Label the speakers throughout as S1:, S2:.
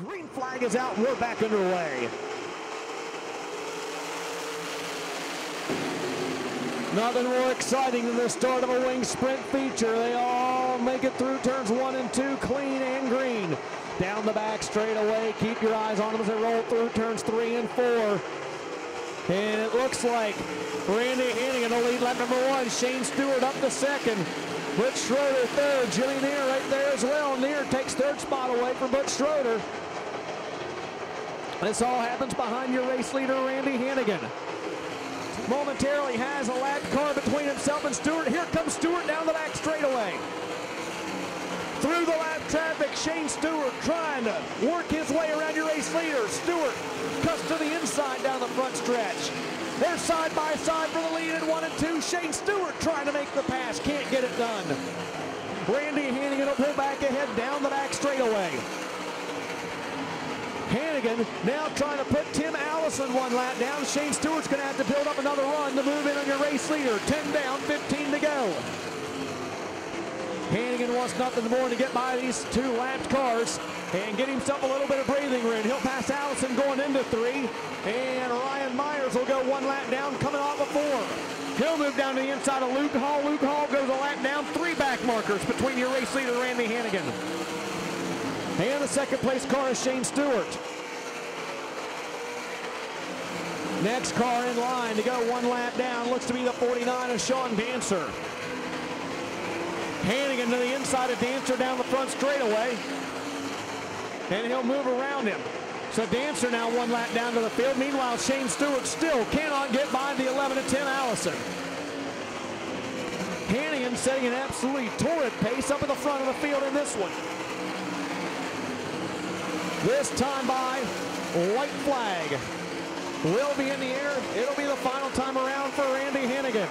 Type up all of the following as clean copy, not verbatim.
S1: green flag is out, and we're back underway. Nothing more exciting than the start of a wing sprint feature. They all make it through turns 1 and 2, clean and green. Down the back straight away. Keep your eyes on them as they roll through turns 3 and 4. And it looks like Randy Hannigan will lead lap number 1. Shane Stewart up to second. Butch Schroeder third. Jimmy Neer right there as well. Neer takes third spot away from Butch Schroeder. This all happens behind your race leader, Randy Hannigan. Momentarily has a lap car between himself and Stewart. Here comes Stewart down the back straightaway. Through the lap traffic, Shane Stewart trying to work his way around your race leader. Stewart cuts to the inside down the front stretch. They're side by side for the lead in 1 and 2. Shane Stewart trying to make the pass, can't get it done. Randy Hannigan will pull back ahead down the back straightaway. Hannigan now trying to put Tim Allison 1 lap down. Shane Stewart's going to have to build up another run to move in on your race leader. 10 down, 15 to go. Hannigan wants nothing more to get by these 2 lapped cars and get himself a little bit of breathing room. He'll pass Allison going into 3, and Ryan Myers will go 1 lap down coming off of 4. He'll move down to the inside of Luke Hall. Luke Hall goes a lap down, 3 back markers between your race leader, Randy Hannigan. And the second place car is Shane Stewart. Next car in line to go 1 lap down looks to be the 49 of Sean Dancer. Hannigan to the inside of Dancer down the front straightaway. And he'll move around him. So Dancer now 1 lap down to the field. Meanwhile, Shane Stewart still cannot get by the 11 and 10 Allison. Hannigan setting an absolutely torrid pace up at the front of the field in this one. This time by white flag will be in the air. It'll be the final time around for Randy Hannigan.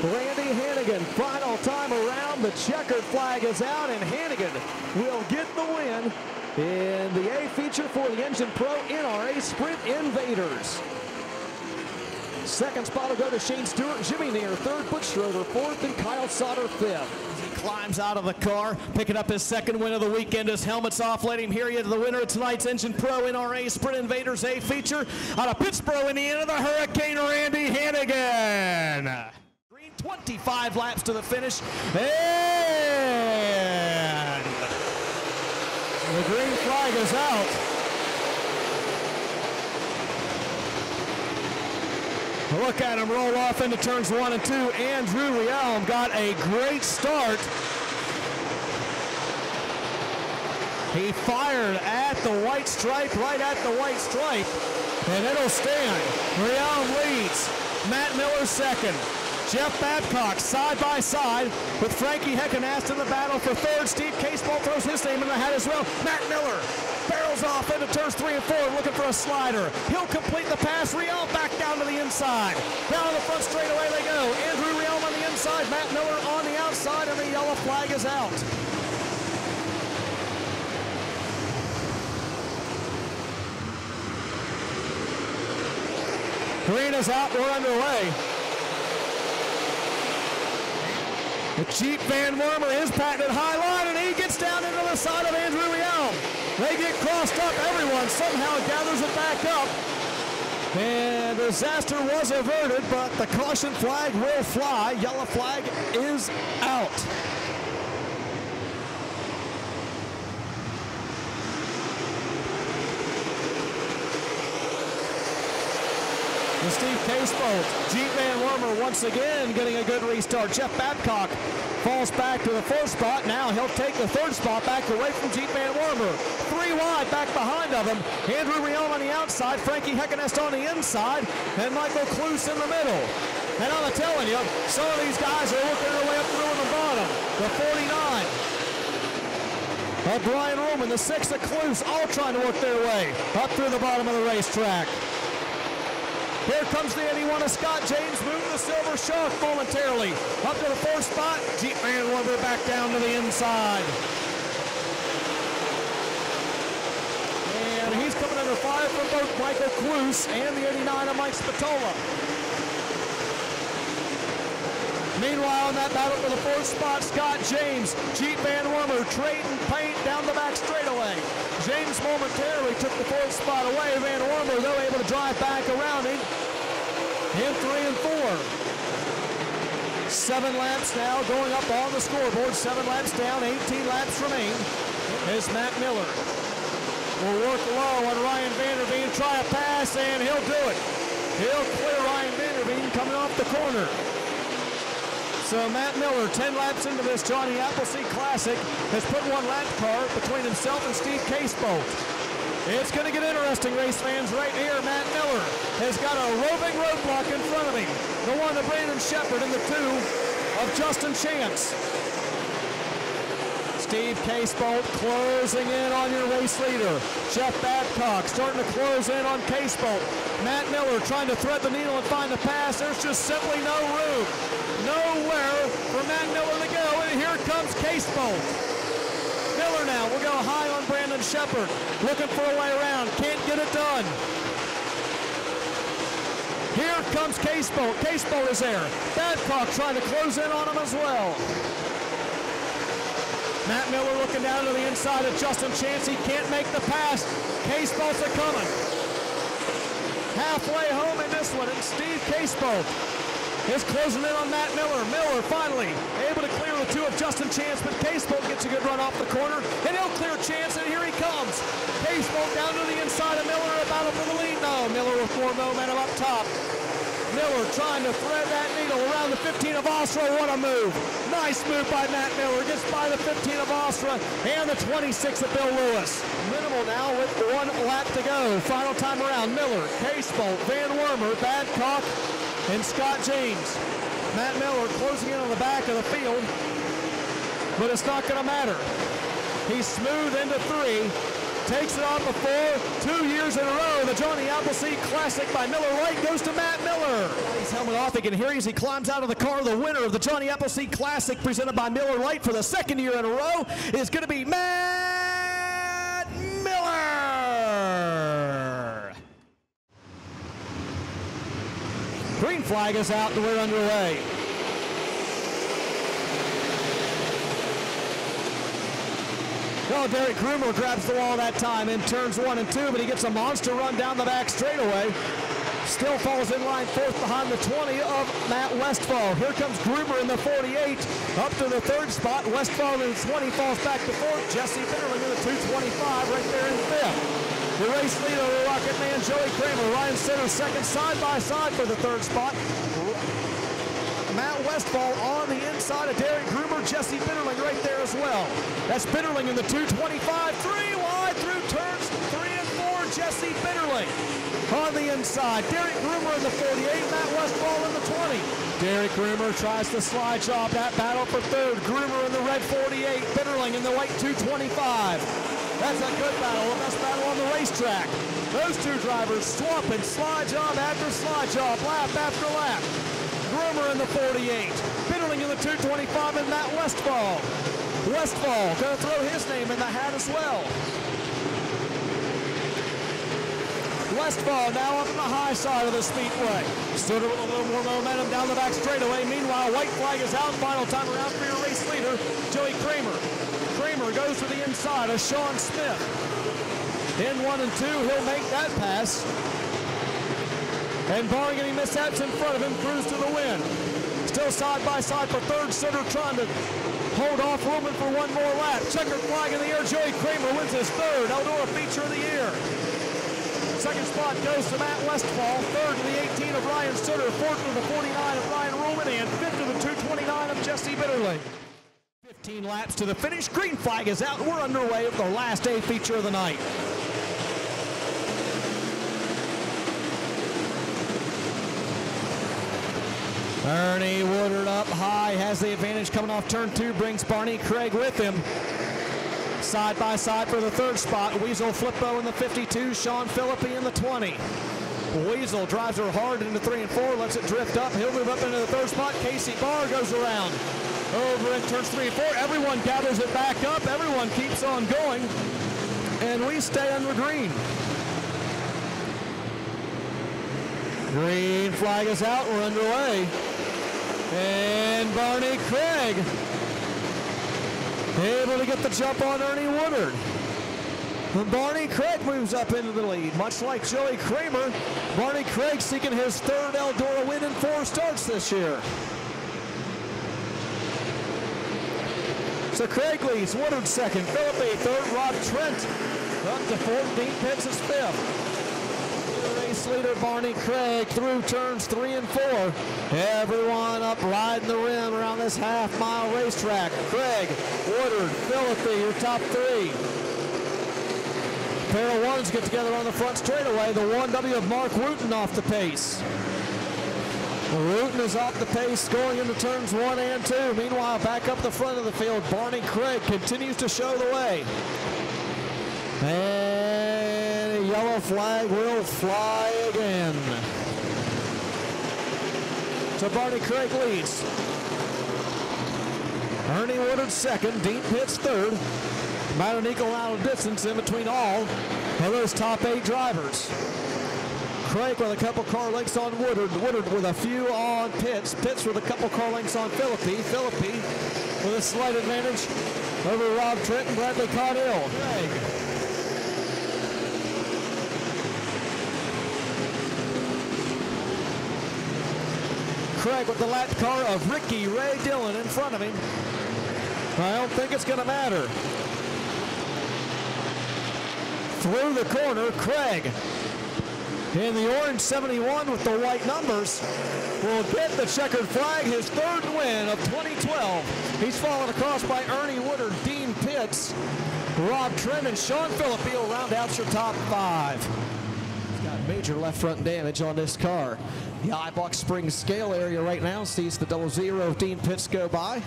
S1: Randy Hannigan, final time around. The checkered flag is out, and Hannigan will get the win in the A feature for the Engine Pro NRA Sprint Invaders. Second spot will go to Shane Stewart, Jimmy Neer third, Butch Schroeder fourth, and Kyle Sauter fifth. As he climbs out of the car, picking up his second win of the weekend. His helmet's off. Let him hear you. The winner of tonight's Engine Pro NRA Sprint Invaders A feature out of Pittsburgh, Indiana, the Hurricane Randy Hannigan. 25 laps to the finish, and the green flag is out. Look at him roll off into turns 1 and 2. Andrew Realm got a great start. He fired at the white stripe, right at the white stripe, and it'll stand. Realm leads. Matt Miller second. Jeff Babcock side by side with Frankie Heckenast in the battle for third. Steve Caseball throws his name in the hat as well. Matt Miller barrels off into turns 3 and 4 looking for a slider. He'll complete the pass. Riel back down to the inside. Down to the front straightaway they go. Andrew Riel on the inside. Matt Miller on the outside, and the yellow flag is out. Green is out. We're underway. The Jeep Van Wormer is patented high line, and he gets down into the side of Andrew Realm. They get crossed up. Everyone somehow gathers it back up. And disaster was averted, but the caution flag will fly. Yellow flag is out. Steve Casebolt, Jeep Van Wormer once again getting a good restart. Jeff Babcock falls back to the 4th spot. Now he'll take the 3rd spot back away from Jeep Van Wormer. 3 wide back behind of him. Andrew Riel on the outside, Frankie Heckenast on the inside, and Michael Kloos in the middle. And I'm telling you, some of these guys are working their way up through the bottom. The 49 of Brian Roman, the 6 of Kloos, all trying to work their way up through the bottom of the racetrack. Here comes the 81 of Scott James, moving the Silver Shark momentarily. Up to the 4th spot, Jeep Van Wormer back down to the inside. And he's coming under fire from both Michael Kloos and the 89 of Mike Spatola. Meanwhile, in that battle for the fourth spot, Scott James, Jeep Van Wormer trading paint down the back straightaway. James momentarily took the fourth spot away. Van Wormer, though, able to drive back around him in 3 and 4. 7 laps now going up on the scoreboard. 7 laps down, 18 laps remain. Is Matt Miller. Will work low on Ryan Vanderveen, try a pass, and he'll do it. He'll clear Ryan Vanderveen coming off the corner. So Matt Miller, 10 laps into this Johnny Appleseed Classic, has put one lap car between himself and Steve Casebolt. It's going to get interesting, race fans, right here. Matt Miller has got a roving roadblock in front of him. The one of Brandon Shepard and the 2 of Justin Chance. Steve Casebolt closing in on your race leader. Jeff Babcock starting to close in on Casebolt. Matt Miller trying to thread the needle and find the pass. There's just simply no room. Nowhere for Matt Miller to go, and here comes Casebolt. Miller now will go high on Brandon Shepard. Looking for a way around, can't get it done. Here comes Casebolt. Casebolt is there. Babcock trying to close in on him as well. Matt Miller looking down to the inside of Justin Chance. He can't make the pass. Casebolt's a coming. Halfway home in this one, and Steve Casebolt is closing in on Matt Miller. Miller finally able to clear the 2 of Justin Chance, but Casebolt gets a good run off the corner, and he'll clear Chance, and here he comes. Casebolt down to the inside of Miller, a battle for the lead. No, Miller with more momentum up top. Miller trying to thread that needle around the 15 of Austria. What a move. Nice move by Matt Miller. Gets by the 15 of Austria and the 26 of Bill Lewis. Minimal now with 1 lap to go. Final time around. Miller, Casebolt, Van Wormer, Babcock, and Scott James. Matt Miller closing in on the back of the field, but it's not going to matter. He's smooth into 3. Takes it off before 2 years in a row. The Johnny Appleseed Classic by Miller Lite goes to Matt Miller. His helmet off. He can hear as he climbs out of the car. The winner of the Johnny Appleseed Classic presented by Miller Lite for the 2nd year in a row is going to be Matt Miller. Green flag is out and we're underway. Oh, Derek Krumer grabs the wall that time in turns 1 and 2, but he gets a monster run down the back straightaway. Still falls in line 4th behind the 20 of Matt Westfall. Here comes Gruber in the 48, up to the 3rd spot. Westfall in the 20 falls back to 4th. Jesse Bitterling in the 225 right there in 5th. The race leader, the Rocket Man, Joey Kramer. Ryan Sitter second, side by side for the 3rd spot. Matt Westfall on the inside of Derek Gruber, Jesse Bitterling right there as well. That's Bitterling in the 225, 3 wide through turns 3 and 4, Jesse Bitterling on the inside. Derek Gruber in the 48, Matt Westfall in the 20. Derek Gruber tries to slide job that battle for 3rd. Gruber in the red 48, Bitterling in the white 225. That's a good battle, the best battle on the racetrack. Those 2 drivers swapping slide job after slide job, lap after lap. Gruber in the 48, Bitterling in the 225, and Matt Westfall. Westfall going to throw his name in the hat as well. Westfall now up on the high side of the speedway. Stood with a little more momentum down the back straightaway. Meanwhile, white flag is out. Final time around for your race leader, Joey Kramer. Kramer goes to the inside of Sean Smith. In 1 and 2, he'll make that pass. And barring any mishaps in front of him, cruise to the win. Still side by side for 3rd. Sitter trying to hold off Roman for 1 more lap. Checkered flag in the air. Joey Kramer wins his 3rd Eldora Feature of the Year. 2nd spot goes to Matt Westfall. 3rd to the 18 of Ryan Sitter. 4th to the 49 of Ryan Roman. And 5th to the 229 of Jesse Bitterling. 15 laps to the finish. Green flag is out. We're underway with the last A feature of the night. Ernie Woodard up high, has the advantage coming off turn 2, brings Barney Craig with him. Side by side for the 3rd spot, Weasel Flippo in the 52, Sean Philippi in the 20. Weasel drives her hard into 3 and 4, lets it drift up. He'll move up into the 3rd spot. Casey Barr goes around. Over in turns 3 and 4, everyone gathers it back up. Everyone keeps on going, and we stay under green. Green flag is out, we're underway. And Barney Craig able to get the jump on Ernie Woodard. And Barney Craig moves up into the lead. Much like Joey Kramer, Barney Craig seeking his third Eldora win in 4 starts this year. So Craig leads, Woodard second, Philippi third, Rob Trent up to 4th, Dean Pitts is 5th. Race leader Barney Craig through turns 3 and 4. Everyone up riding the rim around this half-mile racetrack. Craig, Woodard, Philippi, your top 3. Pair of ones get together on the front straightaway. The 1W of Mark Wooten off the pace. Wooten is off the pace going into turns 1 and 2. Meanwhile, back up the front of the field, Barney Craig continues to show the way. And a yellow flag will fly again. So Barney Craig leads. Ernie Woodard second, Dean Pitts third. About an equal amount of distance in between all of those top 8 drivers. Craig with a couple car lengths on Woodard. Woodard with a few on Pitts. Pitts with a couple car lengths on Philippi. Philippi with a slight advantage over Rob Trent and Bradley Caudill. Craig with the lap car of Ricky Ray Dillon in front of him. I don't think it's going to matter. Through the corner, Craig in the orange 71 with the white numbers will get the checkered flag, his 3rd win of 2012. He's followed across by Ernie Woodard, Dean Pitts, Rob Trent, and Sean Philippi will round out your top 5. He's got major left front damage on this car. The Eibach Springs scale area right now sees the 00 of Dean Pitts go by.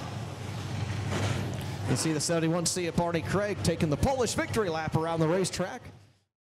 S1: You see the 71C of Barney Craig taking the Polish victory lap around the racetrack.